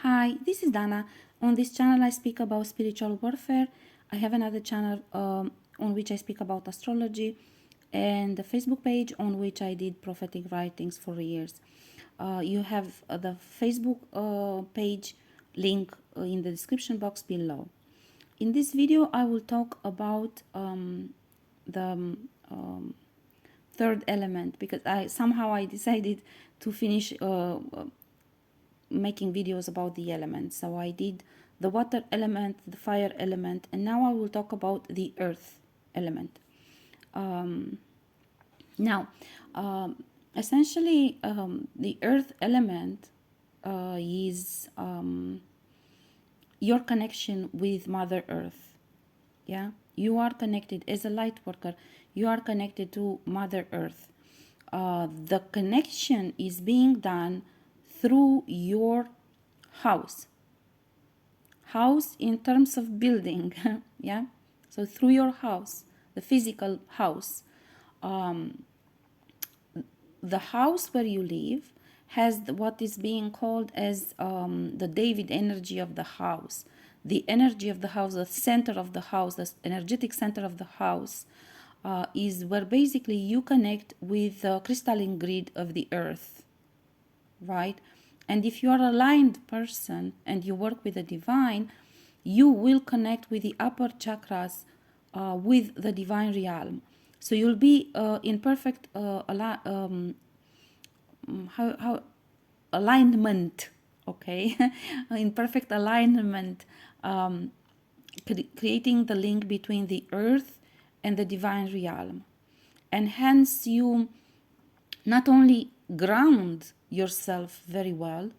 Hi, this is Dana. On this channel, I speak about spiritual warfare. I have another channel on which I speak about astrology, and a Facebook page on which I did prophetic writings for years. You have the Facebook page link in the description box below. In this video, I will talk about the third element, because I decided to finish making videos about the elements. So I did the water element, the fire element, and now I will talk about the earth element. Now, essentially, the earth element is your connection with Mother Earth. Yeah, you are connected as a light worker. You are connected to Mother Earth. The connection is being done through your house in terms of building. Yeah, so through your house, the physical house. The house where you live has what is being called as the David energy of the house. The energy of the house, the center of the house, the energetic center of the house, is where basically you connect with the crystalline grid of the earth, right? And if you are a aligned person and you work with the divine, you will connect with the upper chakras, with the divine realm. So you'll be in perfect alignment, okay? In perfect alignment, creating the link between the earth and the divine realm. And hence you not only ground yourself very well,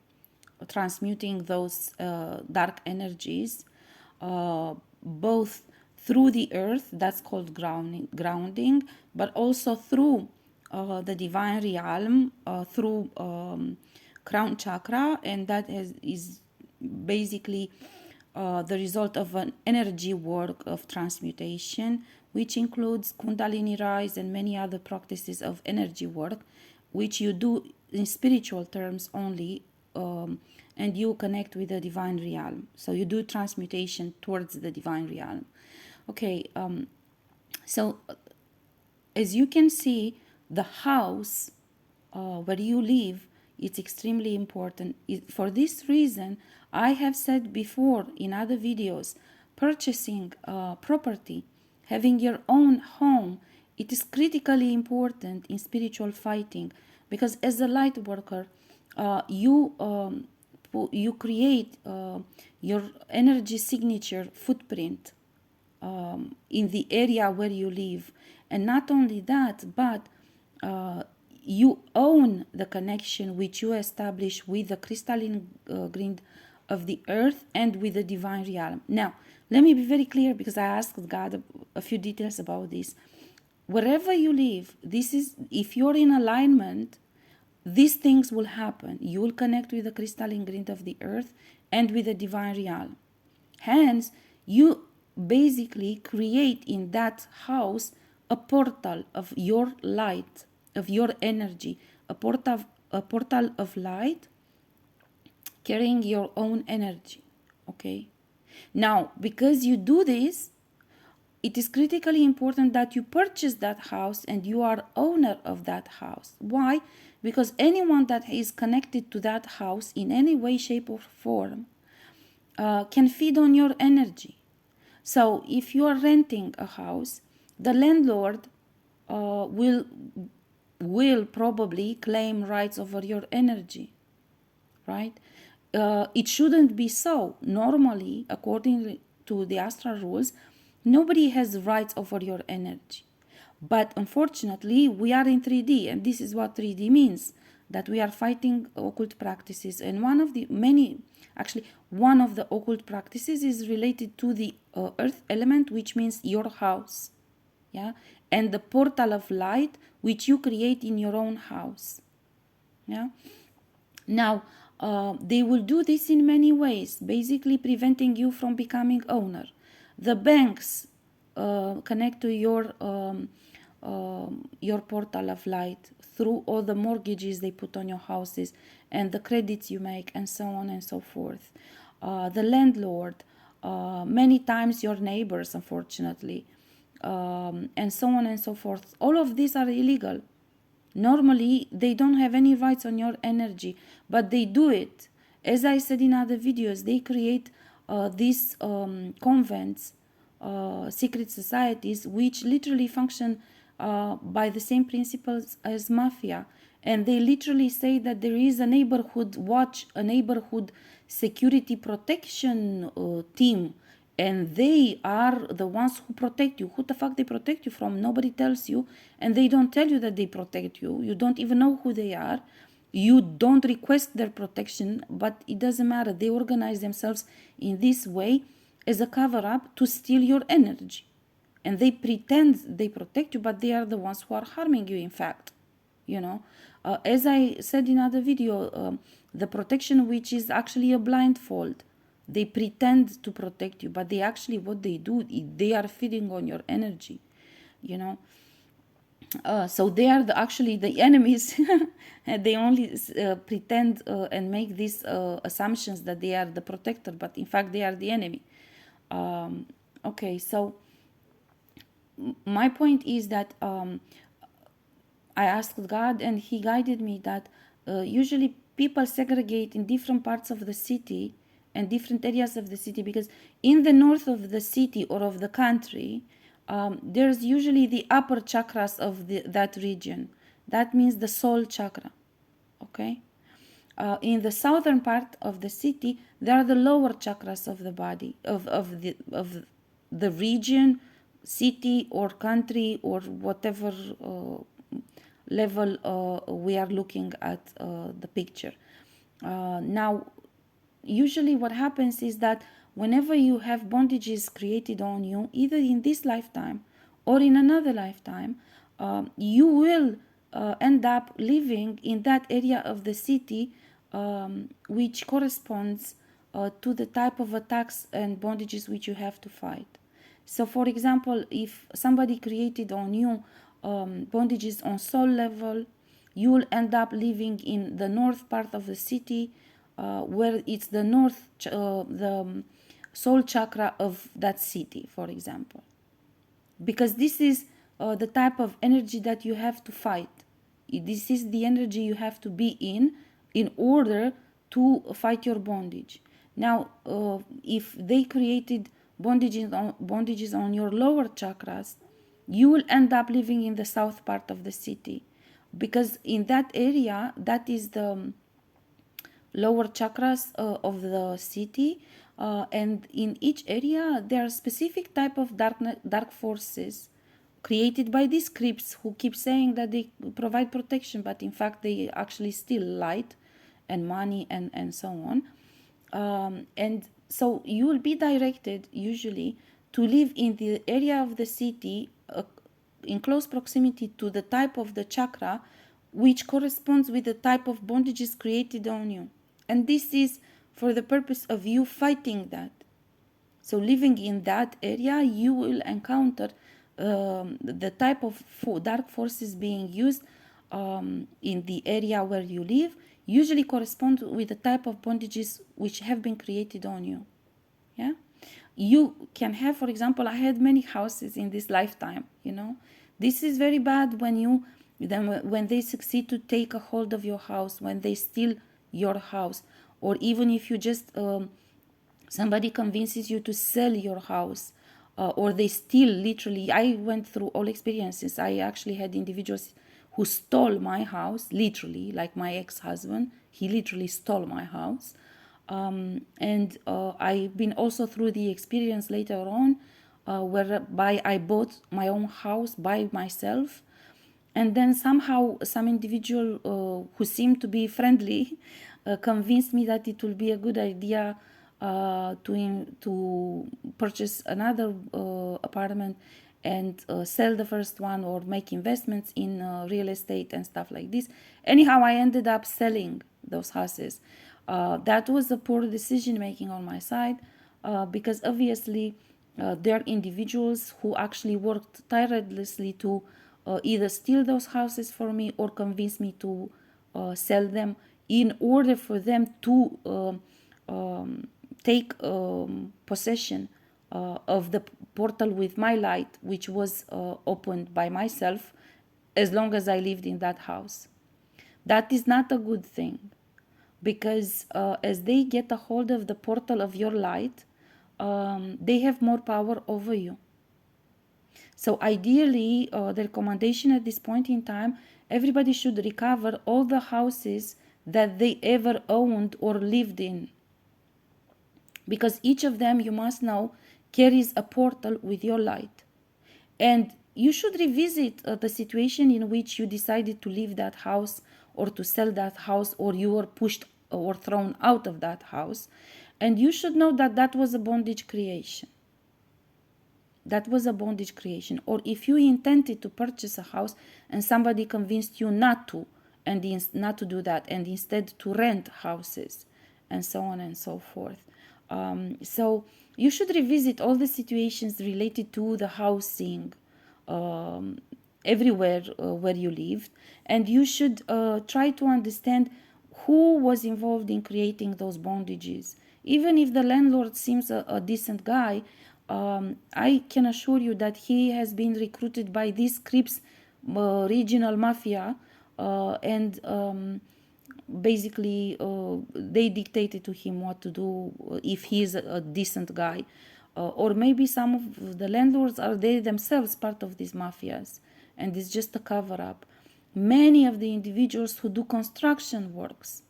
transmuting those dark energies, both through the earth, that's called grounding, but also through the divine realm, through crown chakra, and that is basically the result of an energy work of transmutation, which includes Kundalini rise and many other practices of energy work, which you do in spiritual terms only, and you connect with the divine realm. So you do transmutation towards the divine realm. Okay, so as you can see, the house where you live, it's extremely important. For this reason, I have said before in other videos, purchasing property, having your own home, it is critically important in spiritual fighting, because as a light worker, you create your energy signature footprint in the area where you live. And not only that, but you own the connection which you establish with the crystalline grid of the earth and with the divine realm. Now, let me be very clear, because I asked God a few details about this. Wherever you live, this is, if you're in alignment, these things will happen. You will connect with the crystalline grid of the earth and with the divine realm. Hence, you basically create in that house a portal of your light, of your energy, a portal of light carrying your own energy. Okay? Now, because you do this, it is critically important that you purchase that house and you are owner of that house. Why? Because anyone that is connected to that house in any way, shape, or form can feed on your energy. So if you are renting a house, the landlord will probably claim rights over your energy, right? It shouldn't be so. Normally, according to the astral rules, nobody has rights over your energy. But unfortunately, we are in 3D, and this is what 3D means, that we are fighting occult practices. And one of the occult practices is related to the earth element, which means your house, yeah, and the portal of light which you create in your own house, yeah. Now, they will do this in many ways, basically preventing you from becoming owner. The banks connect to your portal of light through all the mortgages they put on your houses and the credits you make, and so on and so forth. The landlord, many times your neighbors, unfortunately, and so on and so forth. All of these are illegal. Normally, they don't have any rights on your energy, but they do it. As I said in other videos, they create these convents, secret societies, which literally function by the same principles as mafia. And they literally say that there is a neighborhood watch, a neighborhood security protection team, and they are the ones who protect you. Who the fuck they protect you from? Nobody tells you, and they don't tell you that they protect you. You don't even know who they are. You don't request their protection, but it doesn't matter. They organize themselves in this way as a cover up to steal your energy. And they pretend they protect you, but they are the ones who are harming you, in fact. You know, as I said in other video, the protection, which is actually a blindfold, they pretend to protect you, but they actually, what they do, they are feeding on your energy, you know. So they are actually the enemies. And they only pretend and make these assumptions that they are the protector, but in fact they are the enemy. Okay, so my point is that I asked God, and He guided me that usually people segregate in different parts of the city and different areas of the city, because in the north of the city or of the country, there's usually the upper chakras of that region. That means the soul chakra. Okay. In the southern part of the city, there are the lower chakras of the body, of the region, city or country, or whatever level we are looking at the picture. Now, usually what happens is that whenever you have bondages created on you, either in this lifetime or in another lifetime, you will end up living in that area of the city which corresponds to the type of attacks and bondages which you have to fight. So, for example, if somebody created on you bondages on soul level, you will end up living in the north part of the city, where it's the the soul chakra of that city, for example. Because this is the type of energy that you have to fight. This is the energy you have to be in order to fight your bondage. Now, if they created bondages on your lower chakras, you will end up living in the south part of the city, because in that area, that is the lower chakras of the city, and in each area there are specific type of dark forces created by these creeps who keep saying that they provide protection, but in fact they actually steal light and money and so on. And so you will be directed usually to live in the area of the city in close proximity to the type of the chakra which corresponds with the type of bondages created on you. And this is for the purpose of you fighting that. So living in that area, you will encounter the type of dark forces being used in the area where you live, usually correspond with the type of bondages which have been created on you. Yeah, you can have, for example, I had many houses in this lifetime. You know, this is very bad when they succeed to take a hold of your house, when they steal your house, or even if you just somebody convinces you to sell your house, or they steal. Literally, I went through all experiences. I actually had individuals who stole my house, literally, like my ex-husband. He literally stole my house. And I've been also through the experience later on whereby I bought my own house by myself, and then somehow some individual who seemed to be friendly convinced me that it will be a good idea to purchase another apartment and sell the first one, or make investments in real estate and stuff like this. Anyhow, I ended up selling those houses. That was a poor decision making on my side, because obviously there are individuals who actually worked tirelessly to either steal those houses for me or convince me to sell them in order for them to take possession of the portal with my light, which was opened by myself, as long as I lived in that house. That is not a good thing, because as they get a hold of the portal of your light, they have more power over you. So ideally, the recommendation at this point in time, everybody should recover all the houses that they ever owned or lived in, because each of them, you must know, carries a portal with your light. And you should revisit the situation in which you decided to leave that house, or to sell that house, or you were pushed or thrown out of that house. And you should know that that was a bondage creation. That was a bondage creation. Or if you intended to purchase a house and somebody convinced you not to, and not to do that, and instead to rent houses, and so on and so forth. So you should revisit all the situations related to the housing everywhere where you lived, and you should try to understand who was involved in creating those bondages. Even if the landlord seems a decent guy, I can assure you that he has been recruited by this Crips regional mafia, and basically they dictated to him what to do if he is a decent guy. Or maybe some of the landlords are they themselves part of these mafias, and it's just a cover-up. Many of the individuals who do construction works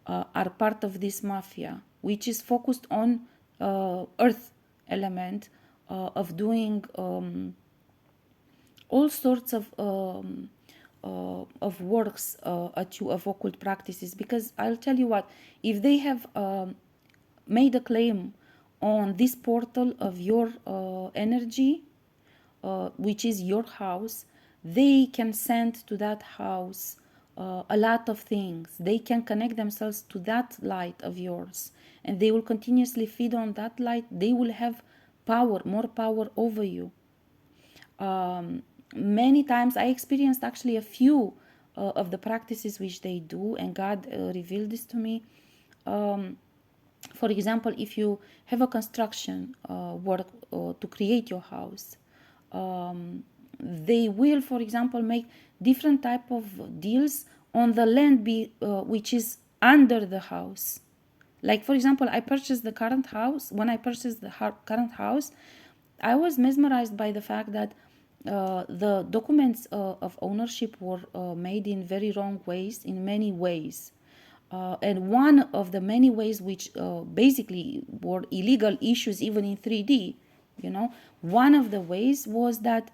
are part of this mafia, which is focused on earth element of doing all sorts of works of occult practices. Because I'll tell you what, if they have made a claim on this portal of your energy, which is your house, they can send to that house a lot of things. They can connect themselves to that light of yours, and they will continuously feed on that light. They will have power, more power over you. Many times I experienced actually a few of the practices which they do, and God revealed this to me. For example, if you have a construction work to create your house, they will, for example, make different type of deals on the land which is under the house. Like, for example, I purchased the current house. When I purchased the current house, I was mesmerized by the fact that the documents of ownership were made in very wrong ways, in many ways. And one of the many ways which basically were illegal issues even in 3D, one of the ways was that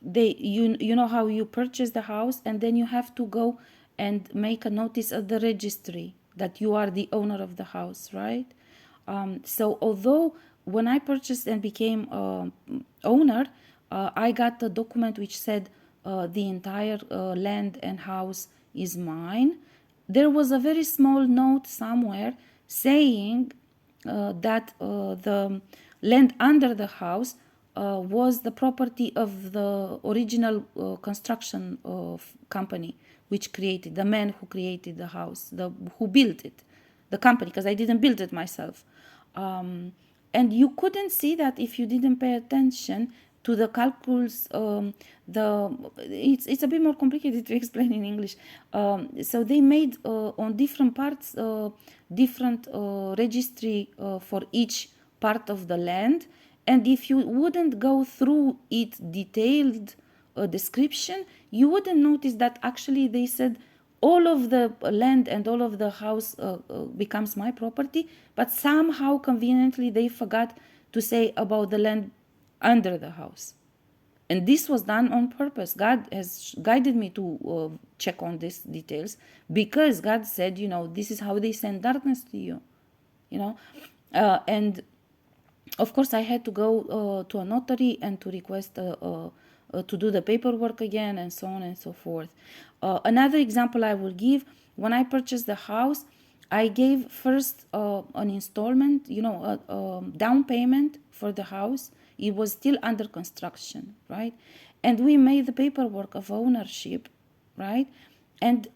you know how you purchase the house, and then you have to go and make a notice at the registry that you are the owner of the house, right? So although when I purchased and became owner, I got a document which said the entire land and house is mine, there was a very small note somewhere saying that the land under the house was the property of the original construction company which created, the man who created the house, who built it, the company, because I didn't build it myself. And you couldn't see that if you didn't pay attention to the calculus. It's a bit more complicated to explain in English. So they made on different parts different registry for each part of the land, and if you wouldn't go through it detailed description, you wouldn't notice that actually they said all of the land and all of the house becomes my property, but somehow conveniently they forgot to say about the land under the house. And this was done on purpose. God has guided me to check on these details, because God said, this is how they send darkness to you, and of course I had to go to a notary and to request to do the paperwork again, and so on and so forth. Another example I will give, when I purchased the house, I gave first an installment, a down payment for the house. It was still under construction, right? And we made the paperwork of ownership right? And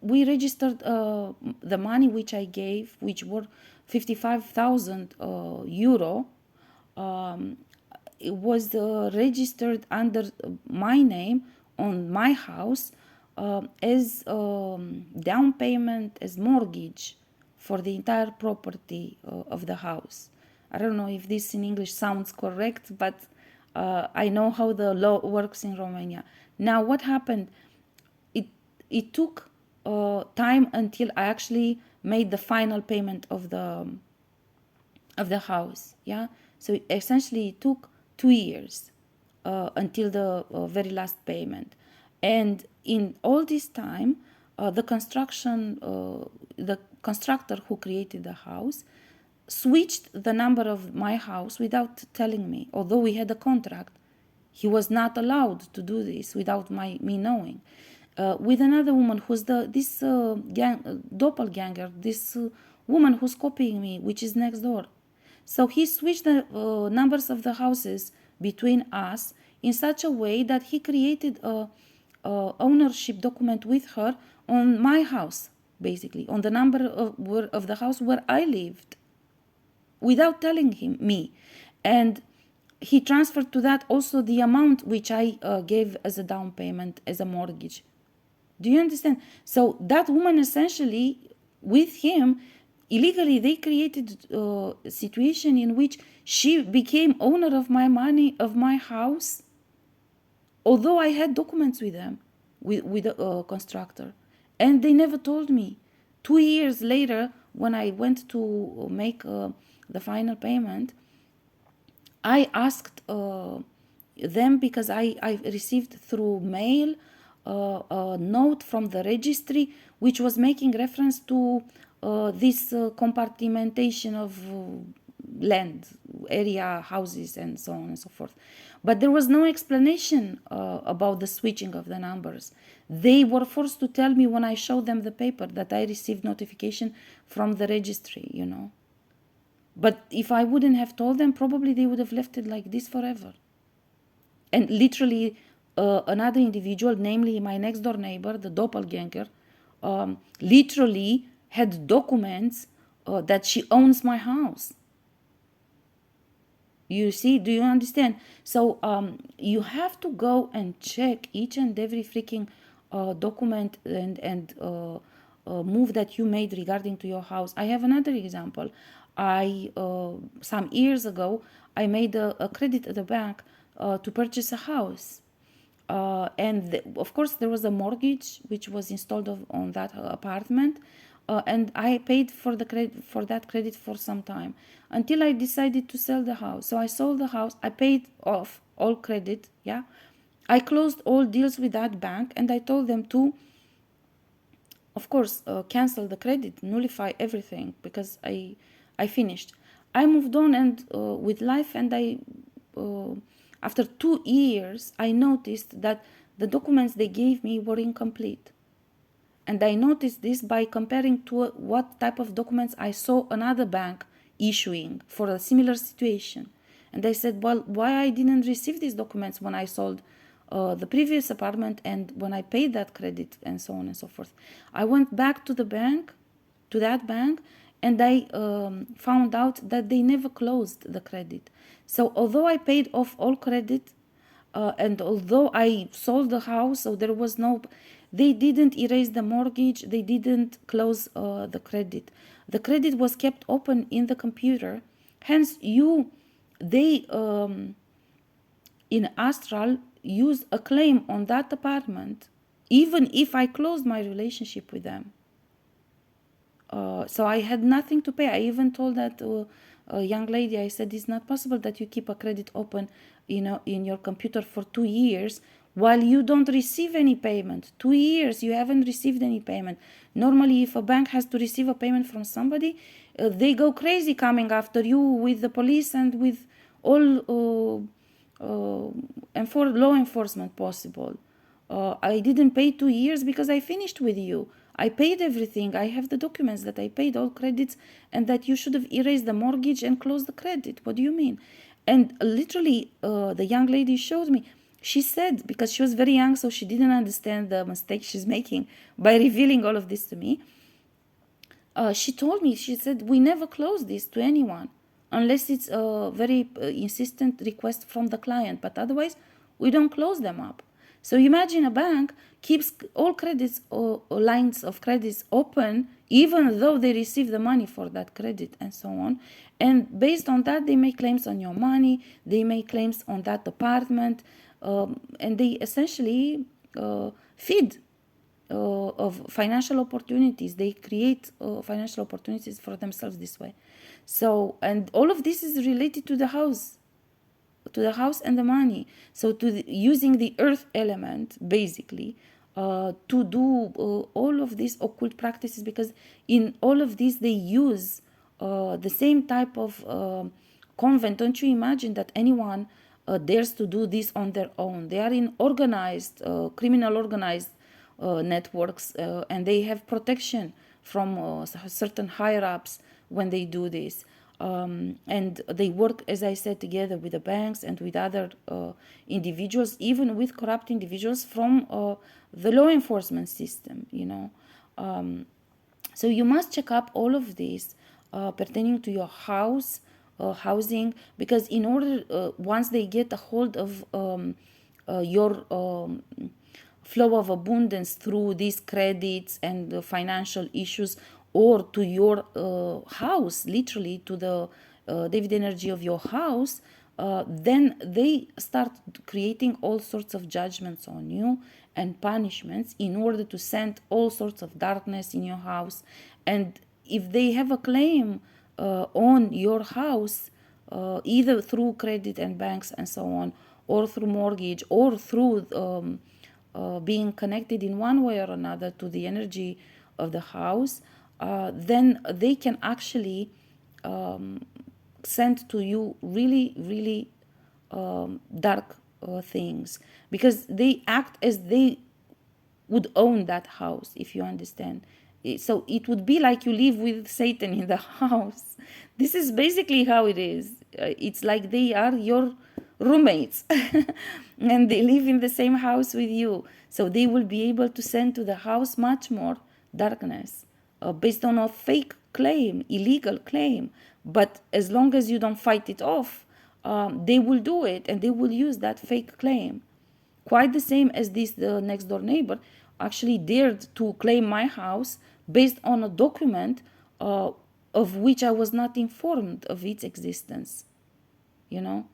we registered the money which I gave, which were 55,000 euro. It was registered under my name on my house as down payment, as mortgage for the entire property of the house. I don't know if this in English sounds correct, but I know how the law works in Romania. Now, what happened? It it took time until I actually made the final payment of the house. Yeah, so essentially it took 2 years until the very last payment, and in all this time, the constructor who created the house switched the number of my house without telling me. Although we had a contract, he was not allowed to do this without me knowing. With another woman who's this doppelganger, this woman who's copying me, which is next door. So he switched the numbers of the houses between us in such a way that he created a ownership document with her on my house, basically, on the number of the house where I lived, without telling me. And he transferred to that also the amount which I gave as a down payment, as a mortgage. Do you understand? So that woman essentially, with him, illegally, they created a situation in which she became owner of my money, of my house, although I had documents with them, with the constructor. And they never told me. 2 years later, when I went to make the final payment, I asked them, because I received through mail a note from the registry which was making reference to this compartmentation of land, area, houses, and so on and so forth. But there was no explanation about the switching of the numbers. They were forced to tell me when I showed them the paper that I received notification from the registry, you know. But if I wouldn't have told them, probably they would have left it like this forever. And literally, another individual, namely my next door neighbor, the doppelganger, literally had documents that she owns my house. You see, do you understand? So you have to go and check each and every freaking document and move that you made regarding to your house. I have another example. Some years ago, I made a credit at the bank to purchase a house. Of course, there was a mortgage which was installed on that apartment, and I paid for that credit for some time until I decided to sell the house. So I sold the house. I paid off all credit. Yeah, I closed all deals with that bank, and I told them to, of course, cancel the credit, nullify everything, because I finished. I moved on and with life, and after 2 years, I noticed that the documents they gave me were incomplete. And I noticed this by comparing to what type of documents I saw another bank issuing for a similar situation. And I said, well, why I didn't receive these documents when I sold the previous apartment and when I paid that credit, and so on and so forth. I went back to the bank, to that bank, and I found out that they never closed the credit. So although I paid off all credit, and although I sold the house, so there was no, they didn't erase the mortgage, they didn't close the credit. The credit was kept open in the computer. Hence, they in Astral used a claim on that apartment, even if I closed my relationship with them. So I had nothing to pay. I even told that young lady, I said, it's not possible that you keep a credit open, in your computer for 2 years while you don't receive any payment. 2 years you haven't received any payment. Normally, if a bank has to receive a payment from somebody, they go crazy coming after you with the police and with all law enforcement possible. I didn't pay 2 years because I finished with you. I paid everything. I have the documents that I paid all credits and that you should have erased the mortgage and closed the credit. What do you mean? And literally, the young lady showed me. She said, because she was very young, so she didn't understand the mistake she's making by revealing all of this to me. She told me, she said, we never close this to anyone unless it's a very insistent request from the client, but otherwise we don't close them up. So imagine a bank keeps all credits or lines of credits open even though they receive the money for that credit and so on. And based on that, they make claims on your money, they make claims on that apartment, and they essentially feed of financial opportunities. They create financial opportunities for themselves this way. So, and all of this is related to the house and the money. So using the earth element basically to do all of these occult practices, because in all of these they use the same type of convent. Don't you imagine that anyone dares to do this on their own? They are in organized, criminal organized networks, and they have protection from certain higher ups when they do this. And they work, as I said, together with the banks and with other individuals, even with corrupt individuals from the law enforcement system, you know. So you must check up all of this pertaining to your house, housing, because in order, once they get a hold of your flow of abundance through these credits and financial issues, or to your house, literally to the David energy of your house, then they start creating all sorts of judgments on you and punishments in order to send all sorts of darkness in your house. And if they have a claim on your house, either through credit and banks and so on, or through mortgage, or through being connected in one way or another to the energy of the house, then they can actually send to you really, really dark things, because they act as they would own that house, if you understand. So it would be like you live with Satan in the house. This is basically how it is. It's like they are your roommates and they live in the same house with you. So they will be able to send to the house much more darkness based on a fake claim, illegal claim. But as long as you don't fight it off, they will do it, and they will use that fake claim. Quite the same as this next door neighbor actually dared to claim my house based on a document of which I was not informed of its existence, you know,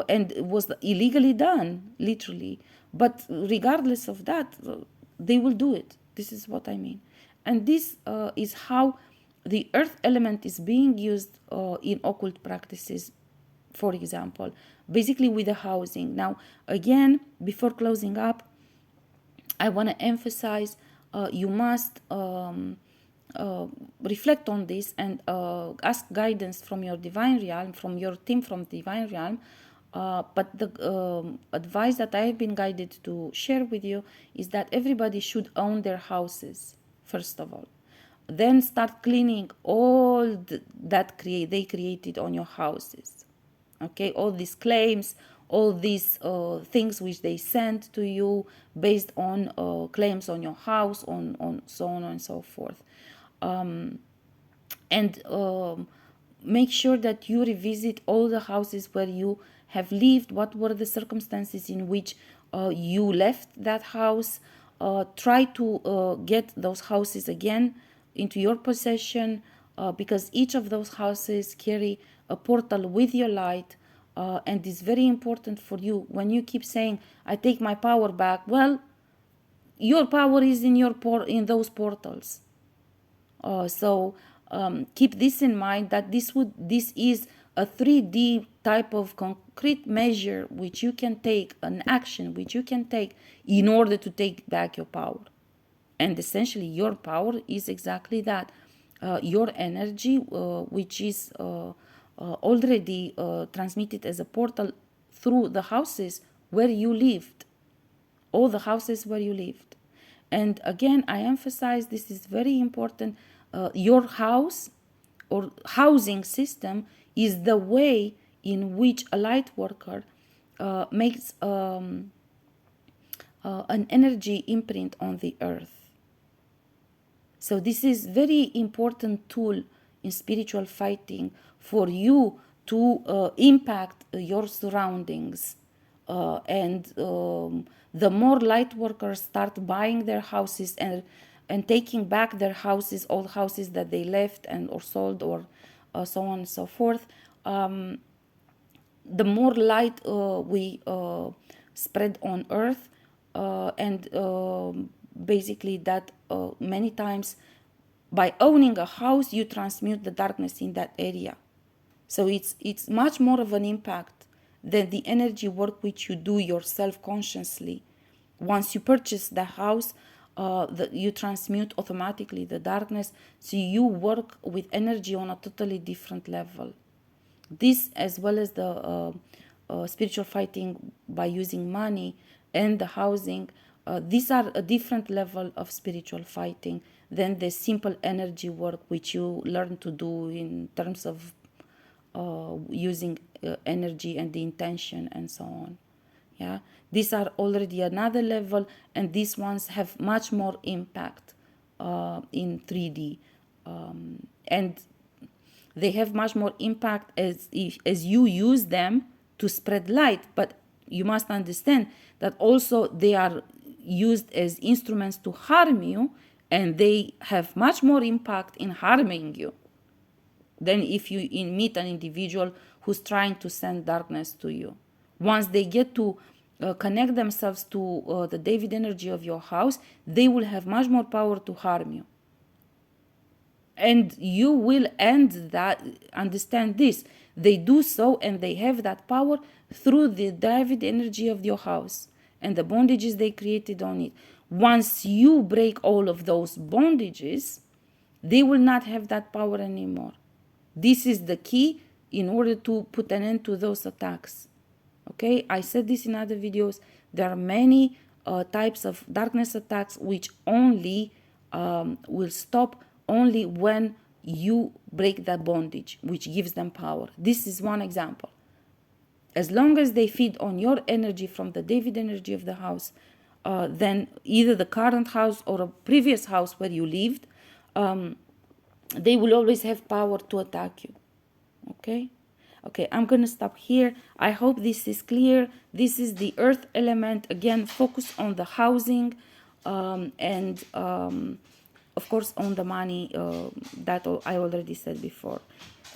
and it was illegally done, literally. But regardless of that, they will do it. This is what I mean. And this is how the earth element is being used in occult practices, for example, basically with the housing. Now, again, before closing up, I want to emphasize you must reflect on this and ask guidance from your divine realm, from your team from divine realm. But the advice that I have been guided to share with you is that everybody should own their houses, first of all. Then start cleaning all that they created on your houses. Okay, all these claims, all these things which they send to you based on claims on your house, on so on and so forth. And make sure that you revisit all the houses where you have lived. What were the circumstances in which you left that house? Try to get those houses again into your possession, because each of those houses carry a portal with your light, and it's very important for you. When you keep saying, I take my power back, well, your power is in in those portals. So keep this in mind, that this is a 3D type of concrete measure which you can take, an action which you can take in order to take back your power. And essentially your power is exactly that, your energy, which is already transmitted as a portal through the houses where you lived, all the houses where you lived. And again, I emphasize, this is very important. Your house or housing system is the way in which a light worker makes an energy imprint on the earth. So this is very important tool in spiritual fighting for you to impact your surroundings. And the more light workers start buying their houses and taking back their houses, old houses that they left and or sold or so on and so forth, the more light we spread on earth, and basically that many times by owning a house you transmute the darkness in that area. So it's much more of an impact than the energy work which you do yourself consciously. Once you purchase the house, you transmute automatically the darkness, so you work with energy on a totally different level. This, as well as the spiritual fighting by using money and the housing, these are a different level of spiritual fighting than the simple energy work which you learn to do in terms of using energy and the intention and so on. Yeah, these are already another level, and these ones have much more impact in 3D, and they have much more impact as you use them to spread light. But you must understand that also they are used as instruments to harm you, and they have much more impact in harming you than if you meet an individual who's trying to send darkness to you. Once they get to connect themselves to the David energy of your house, they will have much more power to harm you. And you will end that, understand this. They do so and they have that power through the David energy of your house and the bondages they created on it. Once you break all of those bondages, they will not have that power anymore. This is the key in order to put an end to those attacks. Okay, I said this in other videos. There are many types of darkness attacks which only will stop only when you break that bondage, which gives them power. This is one example. As long as they feed on your energy from the David energy of the house, then either the current house or a previous house where you lived, they will always have power to attack you. Okay, I'm gonna stop here. I hope this is clear. This is the earth element. Again, focus on the housing, and of course on the money, that I already said before.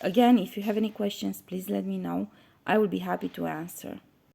Again, if you have any questions, please let me know. I will be happy to answer.